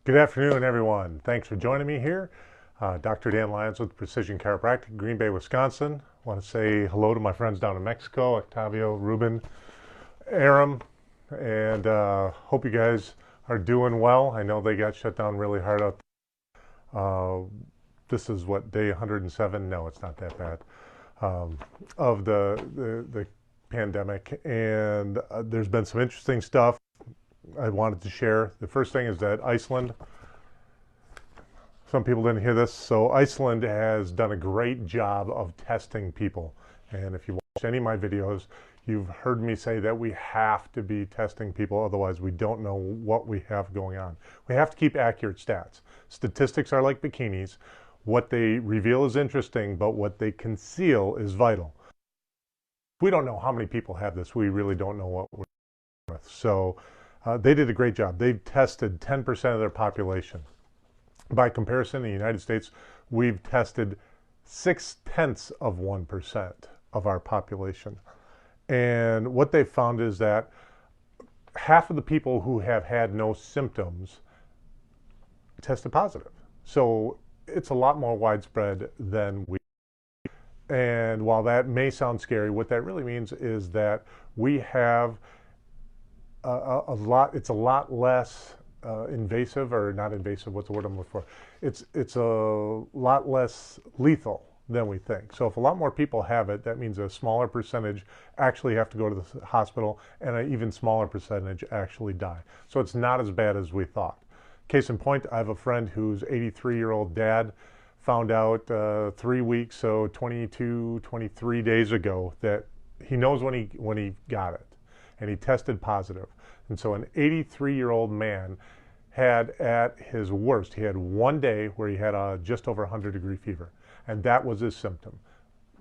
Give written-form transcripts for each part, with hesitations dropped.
Good afternoon, everyone. Thanks for joining me here. Dr. Dan Lyons with Precision Chiropractic, Green Bay, Wisconsin. I want to say hello to my friends down in Mexico, Octavio, Ruben, Aram, and hope you guys are doing well. I know they got shut down really hard out there. This is what, day 107? No, it's not that bad, of the pandemic. And there's been some interesting stuff I wanted to share. The first thing is that Iceland, some people didn't hear this, so Iceland has done a great job of testing people. And if you watch any of my videos, you've heard me say that we have to be testing people, otherwise we don't know what we have going on. We have to keep accurate stats. Statistics are like bikinis. What they reveal is interesting, but what they conceal is vital. We don't know how many people have this. We really don't know what we're dealing with. So they did a great job. They've tested 10% of their population. By comparison, in the United States, we've tested 0.6% of our population. And what they found is that half of the people who have had no symptoms tested positive. So it's a lot more widespread than we. And while that may sound scary, what that really means is that we have it's a lot less invasive, or not invasive, what's the word I'm looking for? It's a lot less lethal than we think. So if a lot more people have it, that means a smaller percentage actually have to go to the hospital, and an even smaller percentage actually die. So it's not as bad as we thought. Case in point, I have a friend whose 83-year-old dad found out 3 weeks, so 22, 23 days ago, that he knows when he got it, and he tested positive. And so an 83-year-old man had, at his worst, he had one day where he had just over 100-degree fever, and that was his symptom.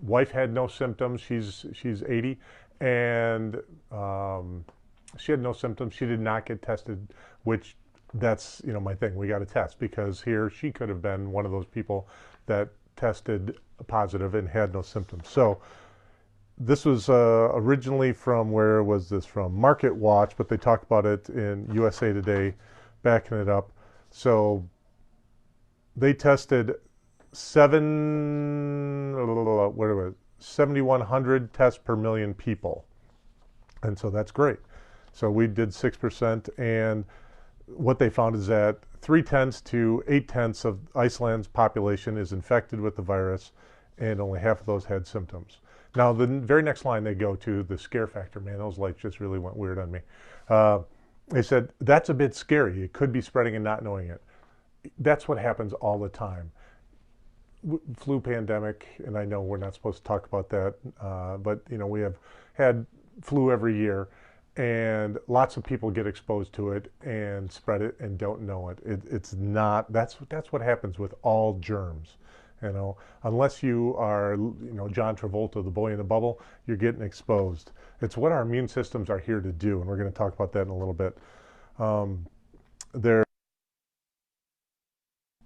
Wife had no symptoms. She's 80, and she had no symptoms. She did not get tested, which that's my thing. We got to test, because she could have been one of those people that tested positive and had no symptoms. So this was originally from, where was this from? Market Watch, but they talked about it in USA Today, backing it up. So they tested 7,100 tests per million people. And so that's great. So we did 6%, and what they found is that 0.3 to 0.8 of Iceland's population is infected with the virus, and only half of those had symptoms. Now, the very next line they go to, the scare factor, man, those lights just really went weird on me. They said, that's a bit scary. It could be spreading and not knowing it. That's what happens all the time. Flu pandemic, and I know we're not supposed to talk about that, but we have had flu every year, and lots of people get exposed to it and spread it and don't know it. It's not, that's what happens with all germs. Unless you are, John Travolta, the boy in the bubble, you're getting exposed. It's what our immune systems are here to do, and we're going to talk about that in a little bit.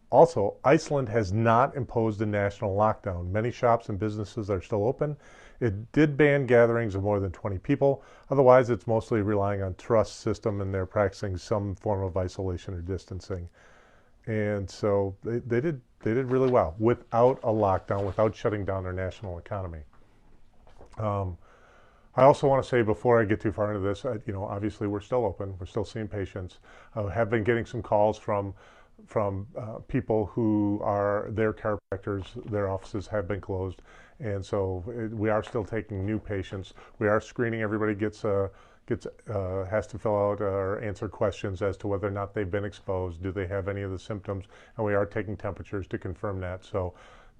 Also, Iceland has not imposed a national lockdown. Many shops and businesses are still open. It did ban gatherings of more than 20 people. Otherwise, it's mostly relying on trust system, and they're practicing some form of isolation or distancing. And so they did really well without a lockdown, without shutting down their national economy. I also want to say, before I get too far into this, obviously we're still open. We're still seeing patients. I have been getting some calls from people who are their chiropractors. Their offices have been closed, and so we are still taking new patients. We are screening. Everybody has to fill out or answer questions as to whether or not they've been exposed. Do they have any of the symptoms? And we are taking temperatures to confirm that. So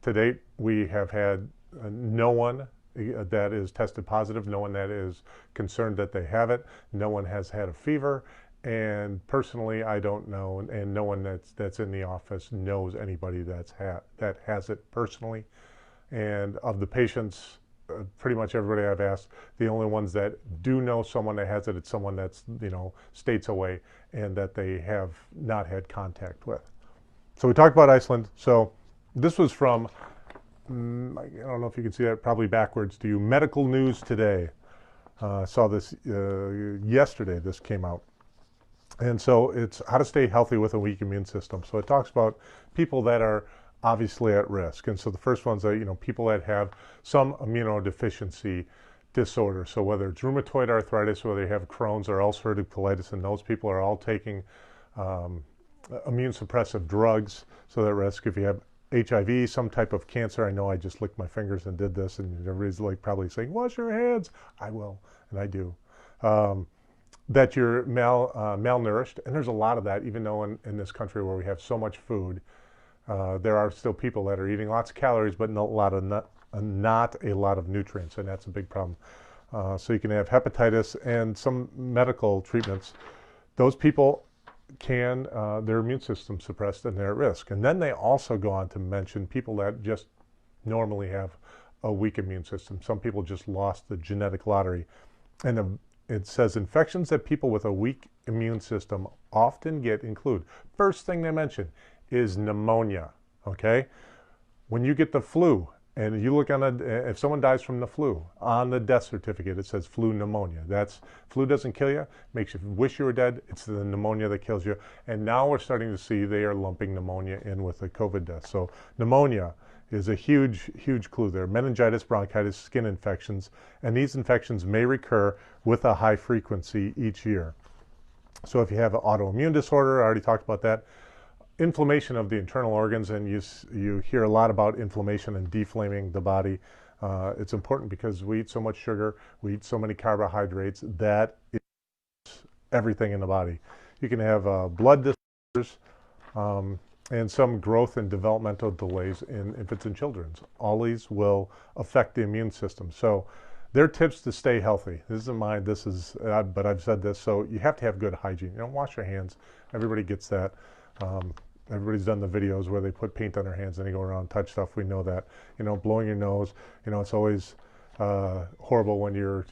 to date, we have had no one that is tested positive, no one that is concerned that they have it, no one has had a fever, and personally, I don't know, and no one that's in the office knows anybody that has it personally. And of the patients, pretty much everybody I've asked, the only ones that do know someone that has it, it's someone that's states away and that they have not had contact with. So we talked about Iceland. So this was from, I don't know if you can see that, probably backwards to you, Medical News Today. Saw this yesterday, this came out. And so it's how to stay healthy with a weak immune system. So it talks about people that are obviously at risk. And so the first ones are, people that have some immunodeficiency disorder. So whether it's rheumatoid arthritis, whether you have Crohn's or ulcerative colitis, and those people are all taking immune suppressive drugs. So they're at risk. If you have HIV, some type of cancer, I know I just licked my fingers and did this, and everybody's like probably saying, wash your hands. I will, and I do. That you're malnourished, and there's a lot of that, even though in this country where we have so much food, there are still people that are eating lots of calories, but not a lot of nutrients, and that's a big problem. So you can have hepatitis and some medical treatments. Those people can, their immune system suppressed and they're at risk. And then they also go on to mention people that just normally have a weak immune system. Some people just lost the genetic lottery. And it says infections that people with a weak immune system often get include. First thing they mention is pneumonia, okay? When you get the flu, and you look if someone dies from the flu, on the death certificate it says flu pneumonia. Flu doesn't kill you, makes you wish you were dead. It's the pneumonia that kills you. And now we're starting to see they are lumping pneumonia in with the COVID death. So pneumonia is a huge, huge clue there. Meningitis, bronchitis, skin infections, and these infections may recur with a high frequency each year. So if you have an autoimmune disorder, I already talked about that. Inflammation of the internal organs, and you hear a lot about inflammation and deflaming the body. It's important because we eat so much sugar, we eat so many carbohydrates, that is everything in the body. You can have blood disorders and some growth and developmental delays in infants and children. All these will affect the immune system. So their tips to stay healthy. This isn't mine, but I've said this. So you have to have good hygiene. Wash your hands. Everybody gets that. Everybody's done the videos where they put paint on their hands and they go around and touch stuff. We know that. Blowing your nose. It's always horrible when you're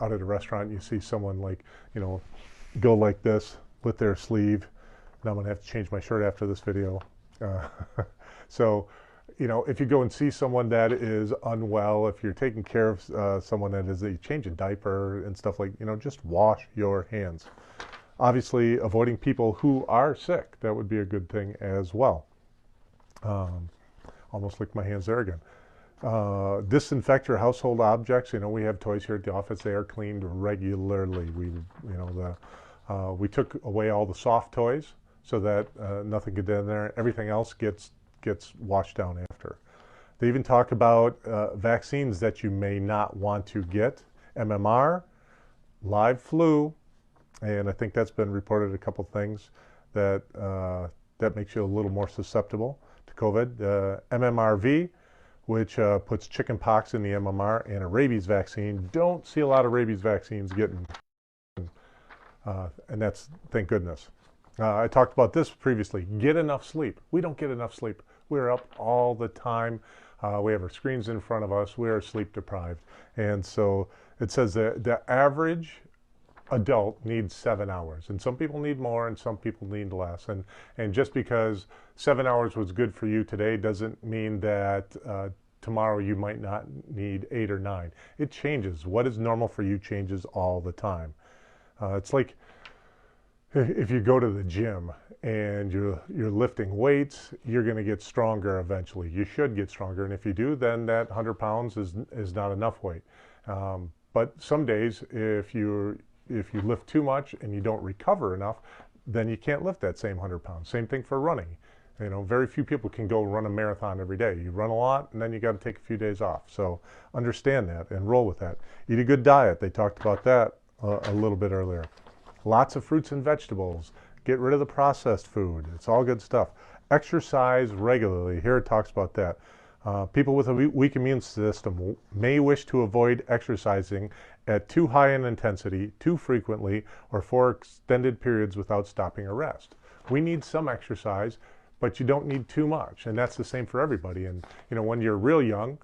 out at a restaurant and you see someone go like this with their sleeve. Now I'm gonna have to change my shirt after this video. So, if you go and see someone that is unwell, if you're taking care of someone that is, you change a diaper and stuff just wash your hands. Obviously, avoiding people who are sick, that would be a good thing as well. Almost licked my hands there again. Disinfect your household objects. We have toys here at the office. They are cleaned regularly. We took away all the soft toys so that nothing could get in there. Everything else gets washed down after. They even talk about vaccines that you may not want to get. MMR, live flu, and I think that's been reported a couple things that makes you a little more susceptible to COVID. MMRV, which puts chicken pox in the MMR, and a rabies vaccine. Don't see a lot of rabies vaccines getting, and that's, thank goodness. I talked about this previously. Get enough sleep. We don't get enough sleep. We're up all the time. We have our screens in front of us. We are sleep deprived. And so it says that the average adult needs 7 hours. And some people need more and some people need less. And just because 7 hours was good for you today doesn't mean that tomorrow you might not need 8 or 9. It changes. What is normal for you changes all the time. It's like if you go to the gym and you're lifting weights, you're going to get stronger eventually. You should get stronger, and if you do, then that 100 pounds is not enough weight. But some days, if you lift too much and you don't recover enough, then you can't lift that same 100 pounds. Same thing for running. Very few people can go run a marathon every day. You run a lot and then you got to take a few days off. So understand that and roll with that. Eat a good diet. They talked about that a little bit earlier. Lots of fruits and vegetables. Get rid of the processed food. It's all good stuff. Exercise regularly. Here it talks about that. People with a weak immune system may wish to avoid exercising at too high an intensity, too frequently, or for extended periods without stopping or rest. We need some exercise, but you don't need too much, and that's the same for everybody. And when you're real young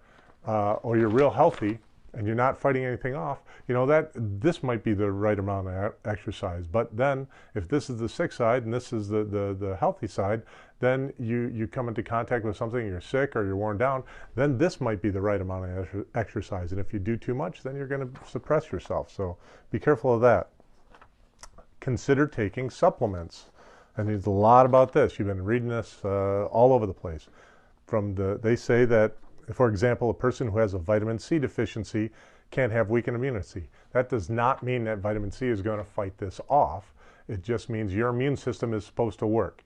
or you're real healthy and you're not fighting anything off, that this might be the right amount of exercise. But then if this is the sick side and this is the healthy side, then you come into contact with something, you're sick or you're worn down, then this might be the right amount of exercise. And if you do too much, then you're going to suppress yourself. So be careful of that. consider taking supplements. And there's a lot about this. You've been reading this all over the place. They say that, for example, a person who has a vitamin C deficiency can have weakened immunity. That does not mean that vitamin C is going to fight this off. It just means your immune system is supposed to work.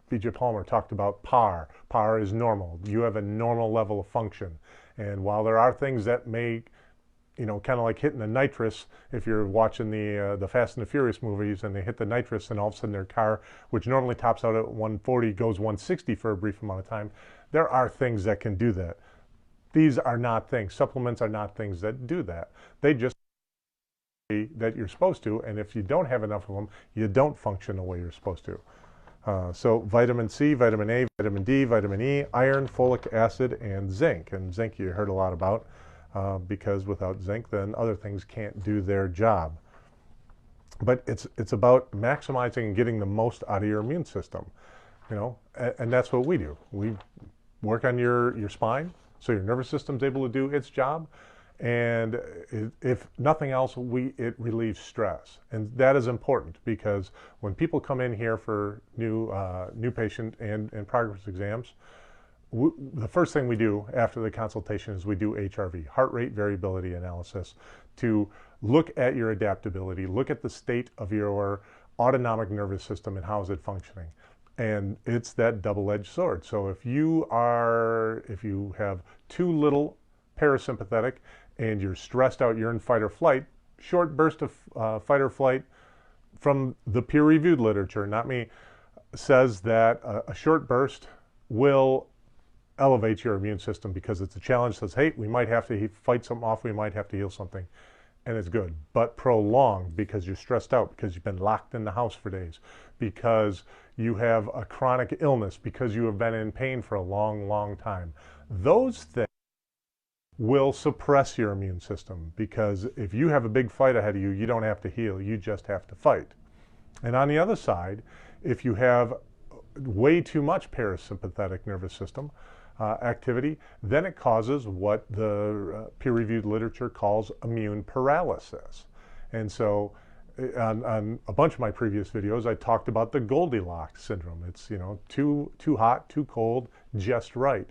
B.J. Palmer talked about PAR. PAR is normal. You have a normal level of function. And while there are things that may, kind of like hitting the nitrous, if you're watching the Fast and the Furious movies and they hit the nitrous and all of a sudden their car, which normally tops out at 140, goes 160 for a brief amount of time, there are things that can do that. These are not things. Supplements are not things that do that. They just that you're supposed to, and if you don't have enough of them, you don't function the way you're supposed to. So vitamin C, vitamin A, vitamin D, vitamin E, iron, folic acid, and zinc. And zinc you heard a lot about because without zinc, then other things can't do their job. But it's about maximizing and getting the most out of your immune system, and that's what we do. We work on your spine so your nervous system's able to do its job. And if nothing else, it relieves stress. And that is important because when people come in here for new patient and progress exams, the first thing we do after the consultation is we do HRV, heart rate variability analysis, to look at your adaptability, look at the state of your autonomic nervous system and how is it functioning. And it's that double-edged sword. So if you have too little parasympathetic and you're stressed out, you're in fight or flight, short burst of fight or flight from the peer-reviewed literature, not me, says that a short burst will elevate your immune system because it's a challenge. Says, hey, we might have to fight something off, we might have to heal something, and it's good. But prolonged because you're stressed out, because you've been locked in the house for days, because you have a chronic illness, because you have been in pain for a long, long time. Those things will suppress your immune system, because if you have a big fight ahead of you, you don't have to heal, you just have to fight. And on the other side, if you have way too much parasympathetic nervous system activity, then it causes what the peer-reviewed literature calls immune paralysis. And so on a bunch of my previous videos, I talked about the Goldilocks syndrome. It's, too hot, too cold, just right.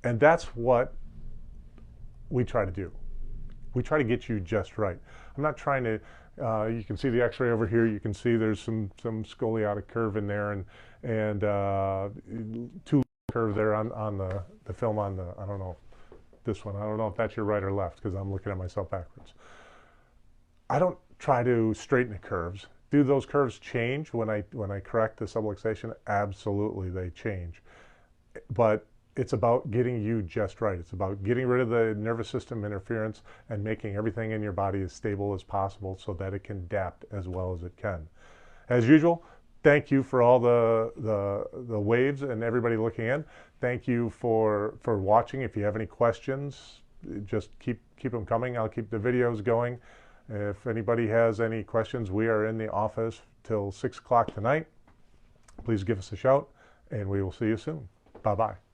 And that's what we try to do. We try to get you just right. I'm not trying to, you can see the x-ray over here, you can see there's some scoliotic curve in there and too curve there on the film on the, I don't know, this one. I don't know if that's your right or left because I'm looking at myself backwards. I don't try to straighten the curves. Do those curves change when I correct the subluxation? Absolutely, they change. But it's about getting you just right. It's about getting rid of the nervous system interference and making everything in your body as stable as possible so that it can adapt as well as it can. As usual, thank you for all the waves and everybody looking in. Thank you for watching. If you have any questions, just keep them coming. I'll keep the videos going. If anybody has any questions, we are in the office till 6 o'clock tonight. Please give us a shout, and we will see you soon. Bye-bye.